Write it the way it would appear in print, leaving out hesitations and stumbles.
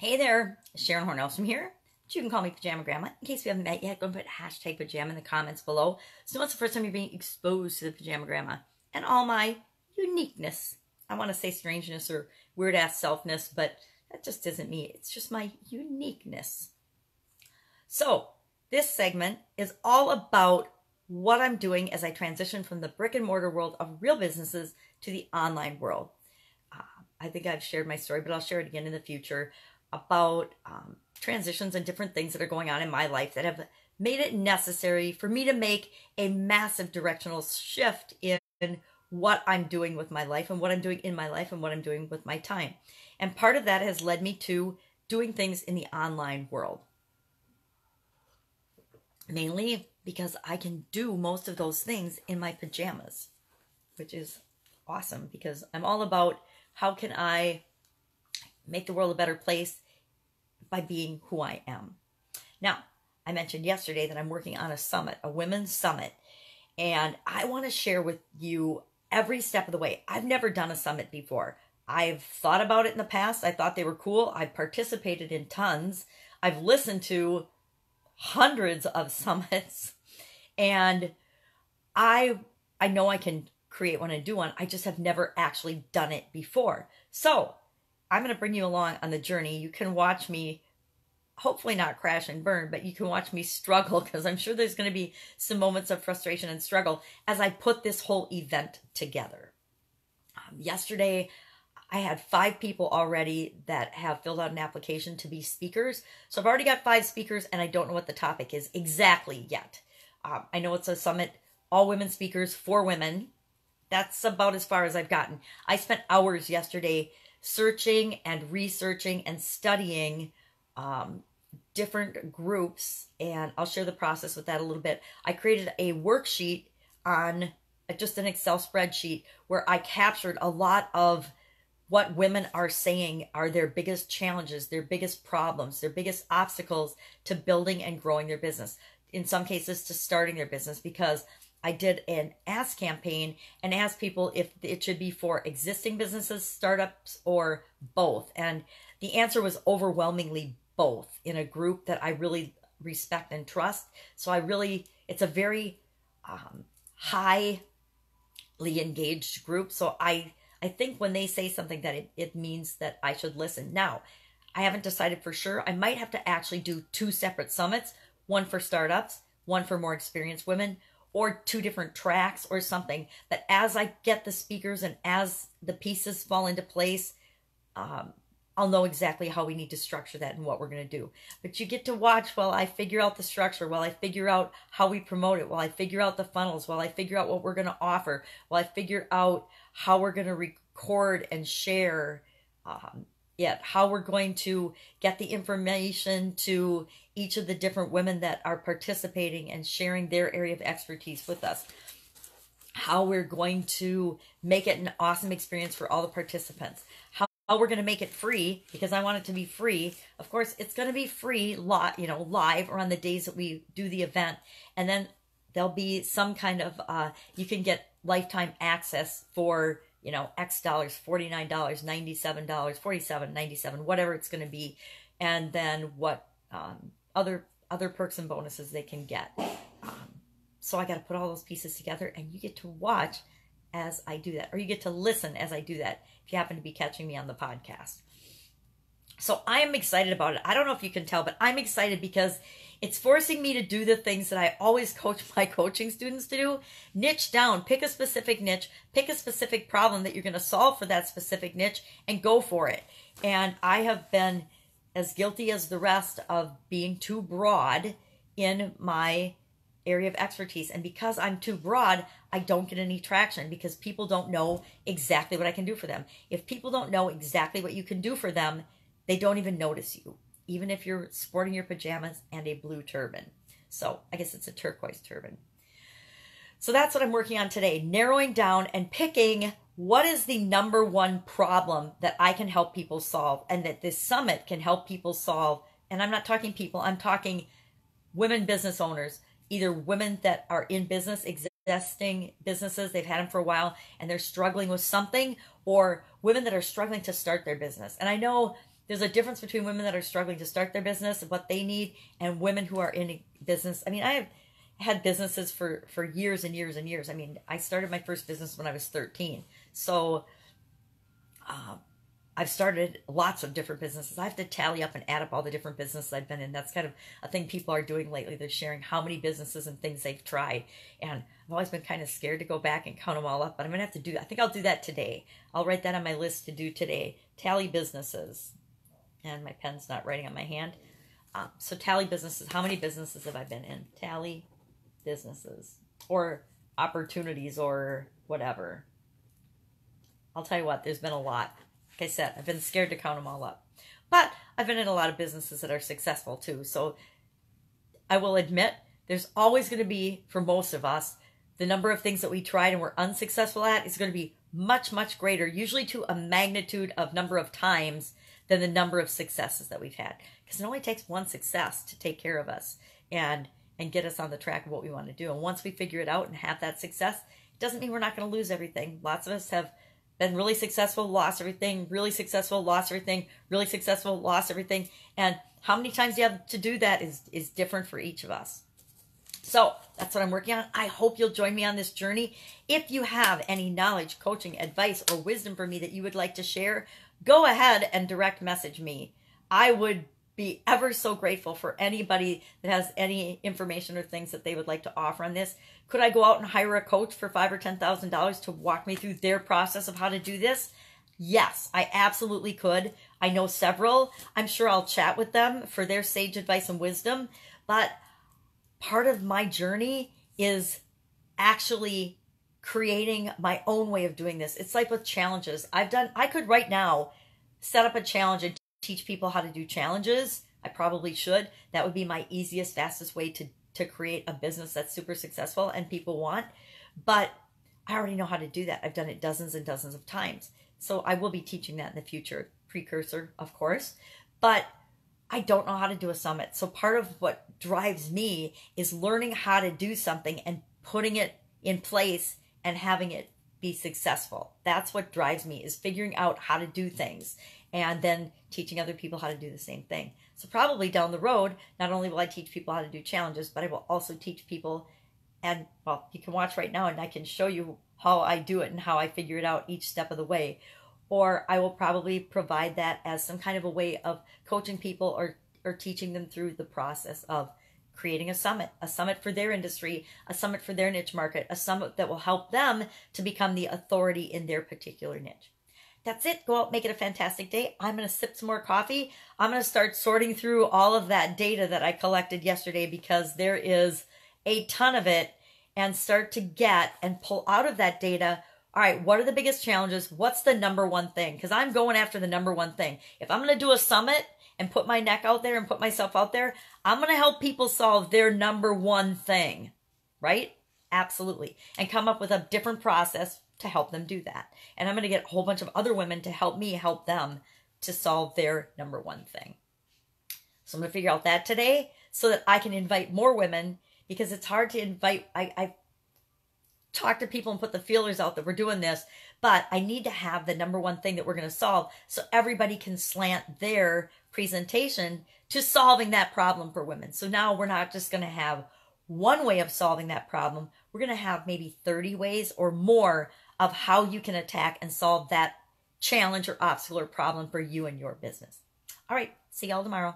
Hey there, Sharon Horne-Ellstrom here. You can call me Pajama Grandma. In case we haven't met yet, go and put hashtag pajama in the comments below. So it's the first time you're being exposed to the Pajama Grandma and all my uniqueness. I want to say strangeness or weird-ass selfness, but that just isn't me. It's just my uniqueness. So this segment is all about what I'm doing as I transition from the brick and mortar world of real businesses to the online world. I think I've shared my story, but I'll share it again in the future about transitions and different things that are going on in my life that have made it necessary for me to make a massive directional shift in what I'm doing with my life and what I'm doing in my life and what I'm doing with my time. And part of that has led me to doing things in the online world. Mainly because I can do most of those things in my pajamas, which is awesome because I'm all about how can I make the world a better place by being who I am. Now, I mentioned yesterday that I'm working on a summit, a women's summit, and I want to share with you every step of the way. I've never done a summit before. I've thought about it in the past. I thought they were cool. I've participated in tons. I've listened to hundreds of summits, and I know I can create one and do one. I just have never actually done it before. So I'm going to bring you along on the journey. You can watch me, hopefully not crash and burn, but you can watch me struggle because I'm sure there's going to be some moments of frustration and struggle as I put this whole event together. Yesterday, I had 5 people already that have filled out an application to be speakers. So I've already got 5 speakers and I don't know what the topic is exactly yet. I know it's a summit, all women speakers for women. That's about as far as I've gotten. I spent hours yesterday searching and researching and studying different groups, and I'll share the process with that a little bit. I created a worksheet on just an Excel spreadsheet where I captured a lot of what women are saying are their biggest challenges, their biggest problems, their biggest obstacles to building and growing their business. In some cases, to starting their business, because I did an ask campaign and asked people if it should be for existing businesses, startups, or both. And the answer was overwhelmingly both in a group that I really respect and trust. So it's a very highly engaged group. So I think when they say something that it means that I should listen. Now, I haven't decided for sure. I might have to actually do 2 separate summits, one for startups, one for more experienced women, or 2 different tracks or something. But as I get the speakers and as the pieces fall into place, I'll know exactly how we need to structure that and what we're going to do. But you get to watch while I figure out the structure, while I figure out how we promote it, while I figure out the funnels, while I figure out what we're going to offer, while I figure out how we're going to record and share how we're going to get the information to each of the different women that are participating and sharing their area of expertise with us. How we're going to make it an awesome experience for all the participants. How we're going to make it free, because I want it to be free. Of course, it's going to be free, live or on the days that we do the event. And then there'll be some kind of, you can get lifetime access for, X dollars, $49, $97, $47, $97, whatever it's going to be. And then what other perks and bonuses they can get. So I got to put all those pieces together, and you get to watch as I do that, or you get to listen as I do that if you happen to be catching me on the podcast. So I am excited about it. I don't know if you can tell, but I'm excited because it's forcing me to do the things that I always coach my coaching students to do. Niche down, pick a specific niche, pick a specific problem that you're going to solve for that specific niche, and go for it. And I have been as guilty as the rest of being too broad in my area of expertise. And because I'm too broad, I don't get any traction because people don't know exactly what I can do for them. If people don't know exactly what you can do for them, they don't even notice you, even if you're sporting your pajamas and a blue turban. So I guess it's a turquoise turban. So that's what I'm working on today, narrowing down and picking what is the number one problem that I can help people solve and that this summit can help people solve. And I'm not talking people, I'm talking women business owners, either women that are in business, existing businesses, they've had them for a while and they're struggling with something, or women that are struggling to start their business. And I know there's a difference between women that are struggling to start their business, what they need, and women who are in a business. I mean, I have had businesses for years and years and years. I mean, I started my first business when I was 13. So I've started lots of different businesses. I have to tally up and add up all the different businesses I've been in. That's kind of a thing people are doing lately. They're sharing how many businesses and things they've tried. And I've always been kind of scared to go back and count them all up, but I'm going to have to do, I think I'll do that today. I'll write that on my list to do today. Tally businesses. And my pen's not writing on my hand. So tally businesses. How many businesses have I been in? Tally businesses. Or opportunities or whatever. I'll tell you what, there's been a lot. Like I said, I've been scared to count them all up. But I've been in a lot of businesses that are successful too. So I will admit, there's always going to be, for most of us, the number of things that we tried and were unsuccessful at is going to be much, much greater, usually to a magnitude of number of times than the number of successes that we've had. Because it only takes one success to take care of us and get us on the track of what we want to do. And once we figure it out and have that success, it doesn't mean we're not going to lose everything. Lots of us have been really successful, lost everything, really successful, lost everything, really successful, lost everything. And how many times you have to do that is different for each of us. So that's what I'm working on. I hope you'll join me on this journey. If you have any knowledge, coaching, advice, or wisdom for me that you would like to share, go ahead and direct message me. I would be ever so grateful for anybody that has any information or things that they would like to offer on this. Could I go out and hire a coach for $5,000 or $10,000 to walk me through their process of how to do this? Yes, I absolutely could. I know several. I'm sure I'll chat with them for their sage advice and wisdom. But part of my journey is actually creating my own way of doing this. It's like with challenges. I could right now set up a challenge and teach people how to do challenges. I probably should. That would be my easiest, fastest way to create a business that's super successful and people want. But I already know how to do that. I've done it dozens and dozens of times. So I will be teaching that in the future. Precursor, of course. But I don't know how to do a summit. So part of what drives me is learning how to do something and putting it in place and having it be successful. That's what drives me, is figuring out how to do things and then teaching other people how to do the same thing. So probably down the road, not only will I teach people how to do challenges, but I will also teach people, and well, you can watch right now and I can show you how I do it and how I figure it out each step of the way. Or I will probably provide that as some kind of a way of coaching people or teaching them through the process of creating a summit for their industry, a summit for their niche market, a summit that will help them to become the authority in their particular niche. That's it. Go out, make it a fantastic day. I'm going to sip some more coffee. I'm going to start sorting through all of that data that I collected yesterday, because there is a ton of it, and start to get and pull out of that data. All right, what are the biggest challenges? What's the number one thing? Because I'm going after the number one thing. If I'm going to do a summit and put my neck out there and put myself out there, I'm going to help people solve their number one thing, right? Absolutely. And come up with a different process to help them do that. And I'm going to get a whole bunch of other women to help me help them to solve their number one thing. So I'm going to figure out that today so that I can invite more women, because it's hard to invite. I talk to people and put the feelers out that we're doing this, but I need to have the number one thing that we're going to solve so everybody can slant their presentation to solving that problem for women. So now we're not just going to have one way of solving that problem. We're going to have maybe 30 ways or more of how you can attack and solve that challenge or obstacle or problem for you and your business. All right. See y'all tomorrow.